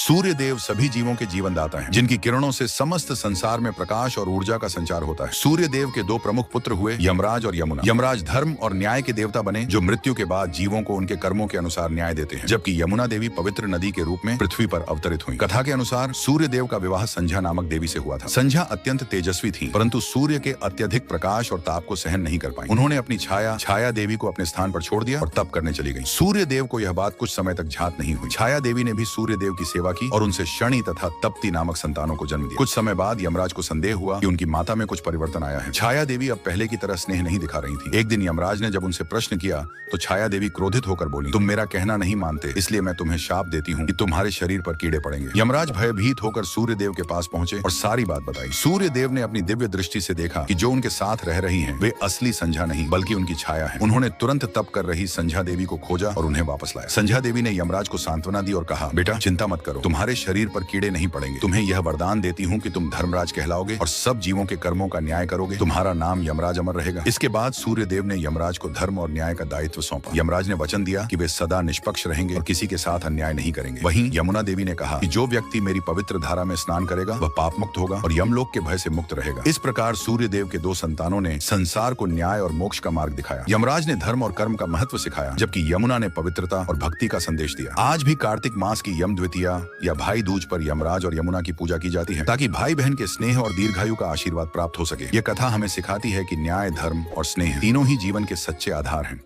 सूर्य देव सभी जीवों के जीवन दाता हैं, जिनकी किरणों से समस्त संसार में प्रकाश और ऊर्जा का संचार होता है। सूर्य देव के दो प्रमुख पुत्र हुए यमराज और यमुना। यमराज धर्म और न्याय के देवता बने, जो मृत्यु के बाद जीवों को उनके कर्मों के अनुसार न्याय देते हैं, जबकि यमुना देवी पवित्र नदी के रूप में पृथ्वी पर अवतरित हुई। कथा के अनुसार सूर्य देव का विवाह संध्या नामक देवी से हुआ था। संध्या अत्यंत तेजस्वी थी, परंतु सूर्य के अत्यधिक प्रकाश और ताप को सहन नहीं कर पाई। उन्होंने अपनी छाया देवी को अपने स्थान पर छोड़ दिया और तप करने चली गई। सूर्य देव को यह बात कुछ समय तक झात नहीं हुई। छाया देवी ने भी सूर्य देव की सेवा की और उनसे शनि तथा तप्ती नामक संतानों को जन्म दिया। कुछ समय बाद यमराज को संदेह हुआ कि उनकी माता में कुछ परिवर्तन आया है। छाया देवी अब पहले की तरह स्नेह नहीं दिखा रही थी। एक दिन यमराज ने जब उनसे प्रश्न किया तो छाया देवी क्रोधित होकर बोली, तुम मेरा कहना नहीं मानते, इसलिए मैं तुम्हें शाप देती हूँ कि तुम्हारे शरीर पर कीड़े पड़ेंगे। यमराज भयभीत होकर सूर्य देव के पास पहुंचे और सारी बात बताई। सूर्य देव ने अपनी दिव्य दृष्टि से देखा कि जो उनके साथ रह रही हैं, वे असली संध्या नहीं बल्कि उनकी छाया है। उन्होंने तुरंत तप कर रही संध्या देवी को खोजा और उन्हें वापस लाया। संध्या देवी ने यमराज को सांत्वना दी और कहा, बेटा चिंता मत करो, तुम्हारे शरीर पर कीड़े नहीं पड़ेंगे। तुम्हें यह वरदान देती हूँ कि तुम धर्मराज कहलाओगे और सब जीवों के कर्मों का न्याय करोगे। तुम्हारा नाम यमराज अमर रहेगा। इसके बाद सूर्य देव ने यमराज को धर्म और न्याय का दायित्व सौंपा। यमराज ने वचन दिया कि वे सदा निष्पक्ष रहेंगे और किसी के साथ अन्याय नहीं करेंगे। वहीं यमुना देवी ने कहा कि जो व्यक्ति मेरी पवित्र धारा में स्नान करेगा वह पाप मुक्त होगा और यमलोक के भय से मुक्त रहेगा। इस प्रकार सूर्य देव के दो संतानों ने संसार को न्याय और मोक्ष का मार्ग दिखाया। यमराज ने धर्म और कर्म का महत्व सिखाया, जबकि यमुना ने पवित्रता और भक्ति का संदेश दिया। आज भी कार्तिक मास की यम द्वितीया या भाई दूज पर यमराज और यमुना की पूजा की जाती है, ताकि भाई बहन के स्नेह और दीर्घायु का आशीर्वाद प्राप्त हो सके। यह कथा हमें सिखाती है कि न्याय, धर्म और स्नेह तीनों ही जीवन के सच्चे आधार हैं।